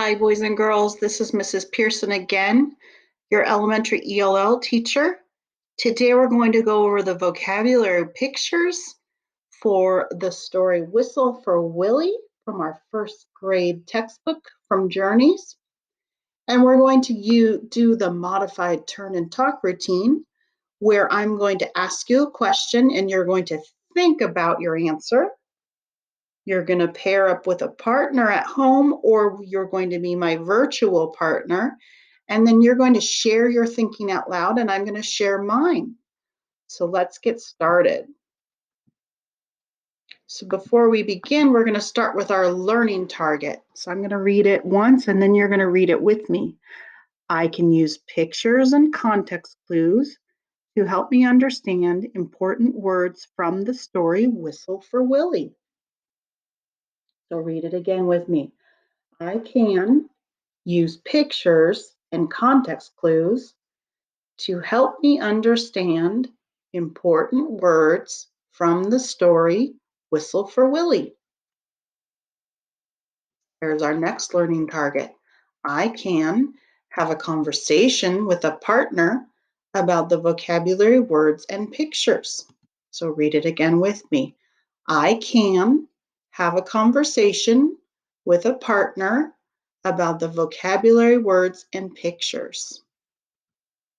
Hi, boys and girls. This is Mrs. Pearson again, your elementary ELL teacher. Today we're going to go over the vocabulary pictures for the story Whistle for Willie from our first grade textbook from Journeys. And we're going to do the modified turn and talk routine where I'm going to ask you a question and you're going to think about your answer. You're going to pair up with a partner at home, or you're going to be my virtual partner. And then you're going to share your thinking out loud, and I'm going to share mine. So let's get started. So before we begin, we're going to start with our learning target. So I'm going to read it once, and then you're going to read it with me. I can use pictures and context clues to help me understand important words from the story Whistle for Willie. So read it again with me. I can use pictures and context clues to help me understand important words from the story Whistle for Willie. Here's our next learning target. I can have a conversation with a partner about the vocabulary words and pictures. So read it again with me. I can have a conversation with a partner about the vocabulary words and pictures.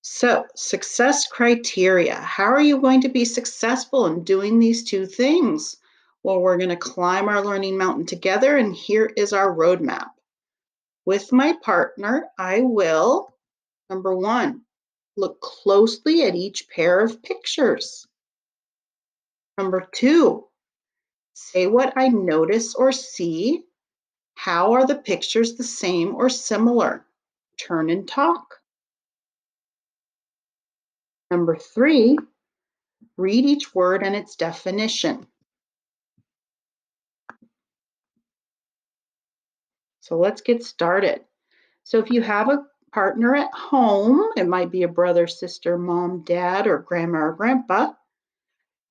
So, success criteria. How are you going to be successful in doing these two things? Well, we're going to climb our learning mountain together, and here is our roadmap. With my partner, I will, number one, look closely at each pair of pictures. Number two, say what I notice or see. How are the pictures the same or similar? Turn and talk. Number three, read each word and its definition. So let's get started. So if you have a partner at home, it might be a brother, sister, mom, dad, or grandma or grandpa,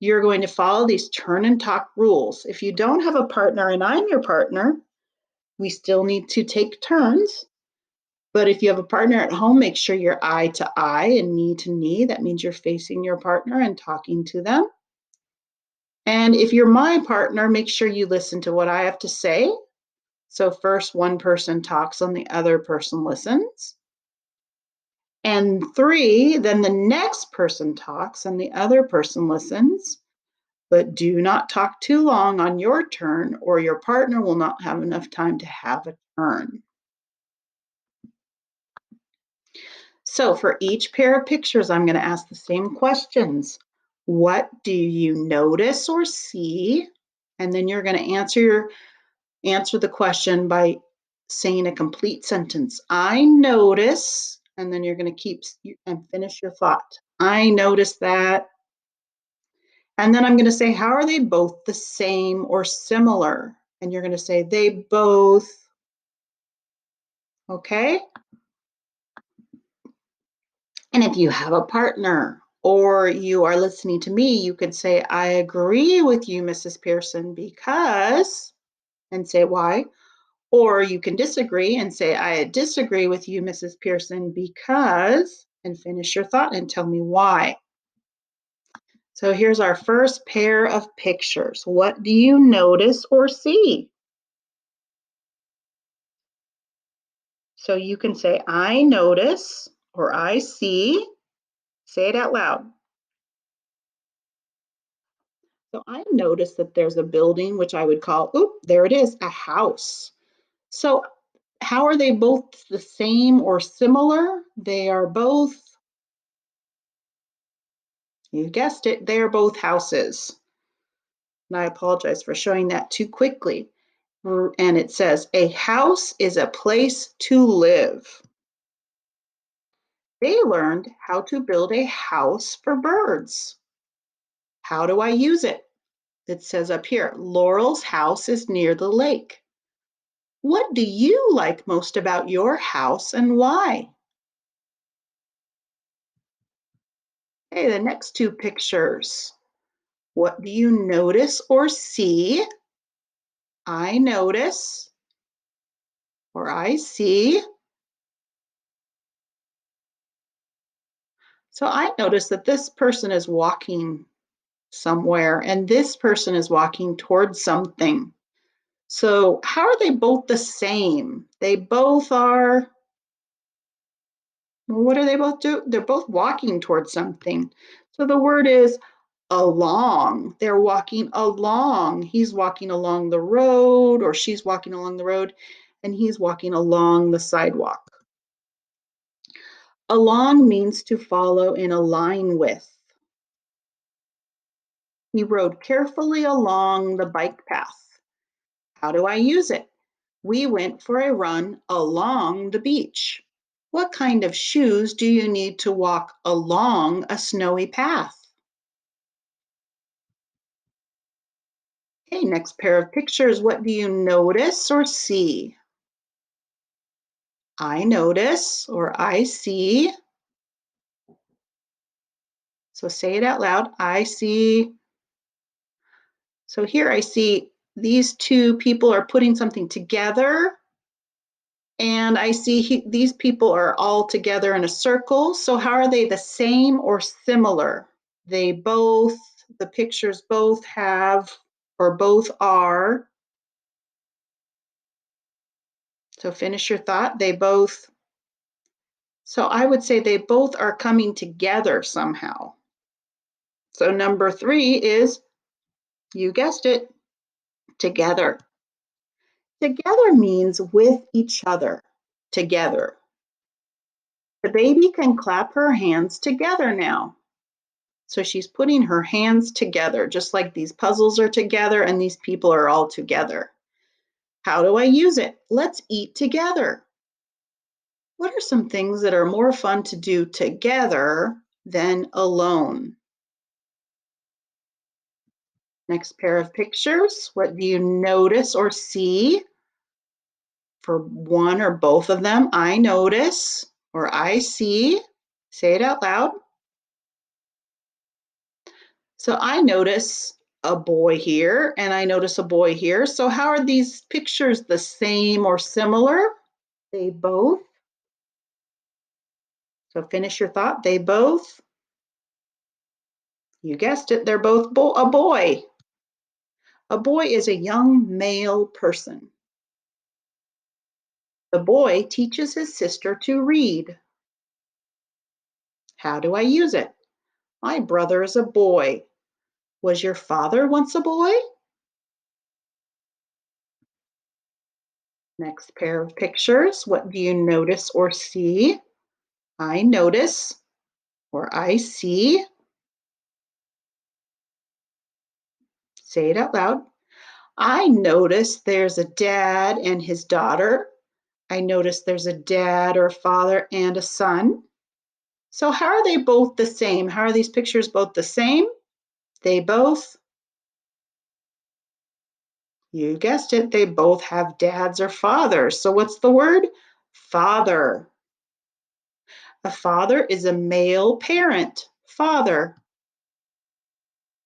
you're going to follow these turn and talk rules. If you don't have a partner and I'm your partner, we still need to take turns. But if you have a partner at home, make sure you're eye to eye and knee to knee. That means you're facing your partner and talking to them. And if you're my partner, make sure you listen to what I have to say. So first one person talks and the other person listens. And three, then the next person talks and the other person listens. But do not talk too long on your turn or your partner will not have enough time to have a turn. So for each pair of pictures, I'm going to ask the same questions. What do you notice or see? And then you're going to answer the question by saying a complete sentence. I notice, and then you're going to keep and finish your thought. I notice that. And then I'm going to say, how are they both the same or similar? And you're going to say, they both. Okay? And if you have a partner or you are listening to me, you could say, I agree with you, Mrs. Pearson, because, and say why. Or you can disagree and say, I disagree with you, Mrs. Pearson, because, and finish your thought and tell me why. So here's our first pair of pictures. What do you notice or see? So you can say, I notice or I see. Say it out loud. So I noticed that there's a building, which I would call, there it is, a house. So how are they both the same or similar? They are both, you guessed it, they are both houses. And I apologize for showing that too quickly. And it says, a house is a place to live. They learned how to build a house for birds. How do I use it? It says up here, Laurel's house is near the lake. What do you like most about your house and why? Okay, the next two pictures. What do you notice or see? I notice. or I see. So I notice that this person is walking somewhere and this person is walking towards something. So how are they both the same? They both are, what do they both do? They're both walking towards something. So the word is along. They're walking along. He's walking along the road, or she's walking along the road, and he's walking along the sidewalk. Along means to follow in a line with. He rode carefully along the bike path. How do I use it? We went for a run along the beach. What kind of shoes do you need to walk along a snowy path? Okay, next pair of pictures. What do you notice or see? I notice or I see. So say it out loud. I see. So here I see these two people are putting something together. And I see these people are all together in a circle. So how are they the same or similar? They both, the pictures both have or both are. So finish your thought. They both, so I would say they both are coming together somehow. So number 3 is, you guessed it, together. Together means with each other, together. The baby can clap her hands together now. So she's putting her hands together, just like these puzzles are together and these people are all together. How do I use it? Let's eat together. What are some things that are more fun to do together than alone? Next pair of pictures. What do you notice or see? For one or both of them, I notice or I see. Say it out loud. So I notice a boy here and I notice a boy here. So how are these pictures the same or similar? They both. So finish your thought. They both. You guessed it. They're both a boy. A boy is a young male person. The boy teaches his sister to read. How do I use it? My brother is a boy. Was your father once a boy? Next pair of pictures. What do you notice or see? I notice or I see. Say it out loud. I notice there's a dad and his daughter. I notice there's a dad or a father and a son. So how are they both the same? How are these pictures both the same? They both, you guessed it, they both have dads or fathers. So what's the word? Father. A father is a male parent. Father.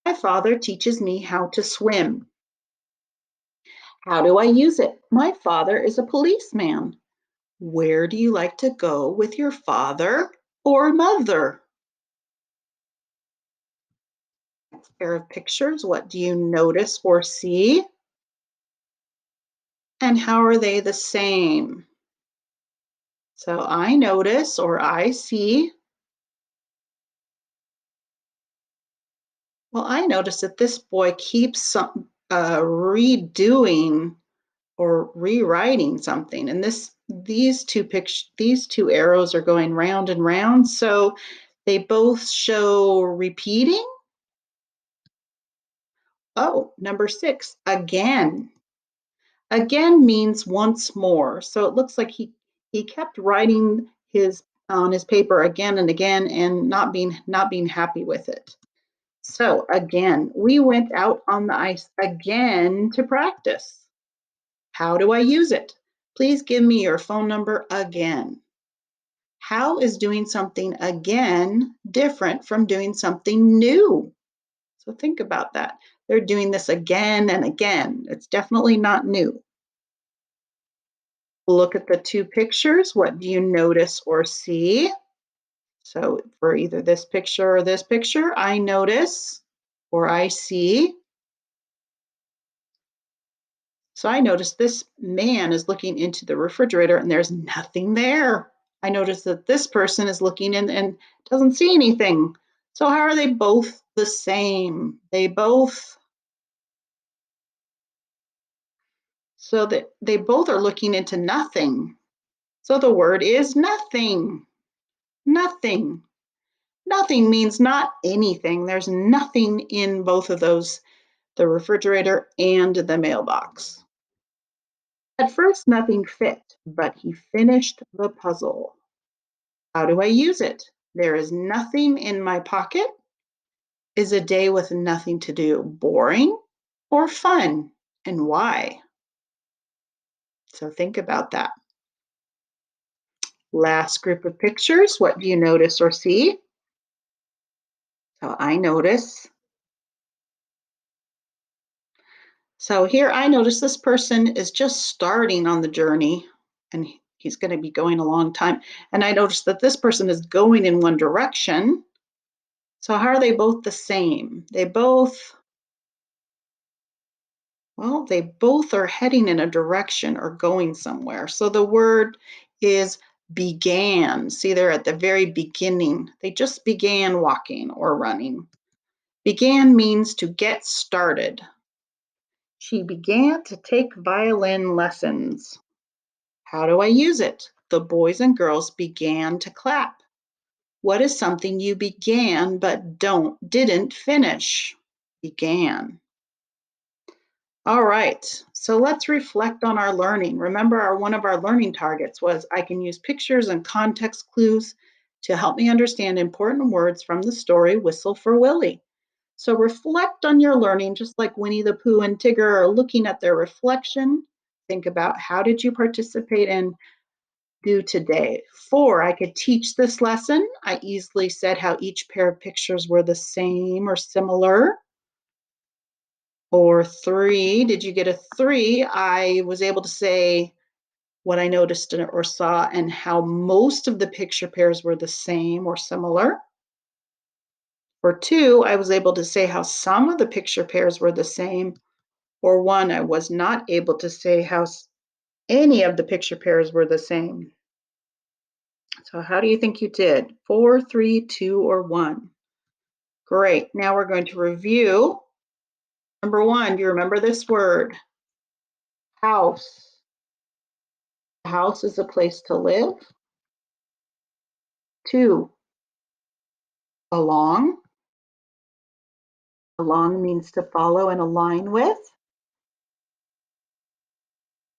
My father teaches me how to swim. How do I use it? My father is a policeman. Where do you like to go with your father or mother? Next pair of pictures. What do you notice or see? And how are they the same? So I notice or I see. Well, I notice that this boy keeps redoing or rewriting something, and these two arrows are going round and round, so they both show repeating. Oh, number 6, again. Again means once more. So it looks like he kept writing his on his paper again and again and not being happy with it. So again, we went out on the ice again to practice. How do I use it? Please give me your phone number again. How is doing something again different from doing something new? So think about that. They're doing this again and again. It's definitely not new. Look at the two pictures. What do you notice or see? So for either this picture or this picture, I notice or I see. So I notice this man is looking into the refrigerator and there's nothing there. I notice that this person is looking in and doesn't see anything. So how are they both the same? So that they both are looking into nothing. So the word is nothing. Nothing. Nothing means not anything. There's nothing in both of those, the refrigerator and the mailbox. At first, nothing fit, but he finished the puzzle. How do I use it? There is nothing in my pocket. Is a day with nothing to do boring or fun? And why? So think about that. Last group of pictures. What do you notice or see? So I notice. So here I notice this person is just starting on the journey and he's going to be going a long time. And I notice that this person is going in one direction. So how are they both the same? They both are heading in a direction or going somewhere. So the word is began. See, they're at the very beginning. They just began walking or running. Began means to get started. She began to take violin lessons. How do I use it? The boys and girls began to clap. What is something you began but didn't finish? Began. All right, so let's reflect on our learning. Remember, one of our learning targets was I can use pictures and context clues to help me understand important words from the story Whistle for Willie. So reflect on your learning, just like Winnie the Pooh and Tigger are looking at their reflection. Think about how did you participate and do today. 4, I could teach this lesson. I easily said how each pair of pictures were the same or similar. Or 3, did you get a 3? I was able to say what I noticed or saw and how most of the picture pairs were the same or similar. Or 2, I was able to say how some of the picture pairs were the same. Or 1, I was not able to say how any of the picture pairs were the same. So how do you think you did? 4, 3, 2, or 1? Great. Now we're going to review. Number 1, do you remember this word? House. A house is a place to live. 2, along. Along means to follow and align with.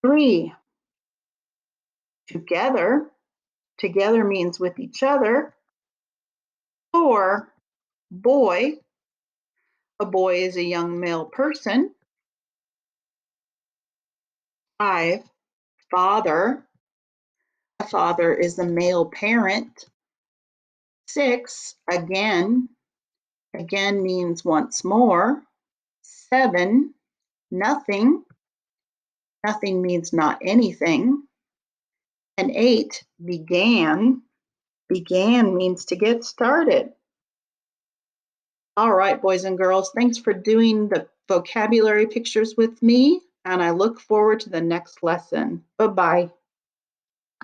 3, together. Together means with each other. 4, boy. A boy is a young male person. 5, father. A father is a male parent. 6, again. Again means once more. 7, nothing. Nothing means not anything. And 8, began. Began means to get started. All right, boys and girls, thanks for doing the vocabulary pictures with me, and I look forward to the next lesson. Bye-bye.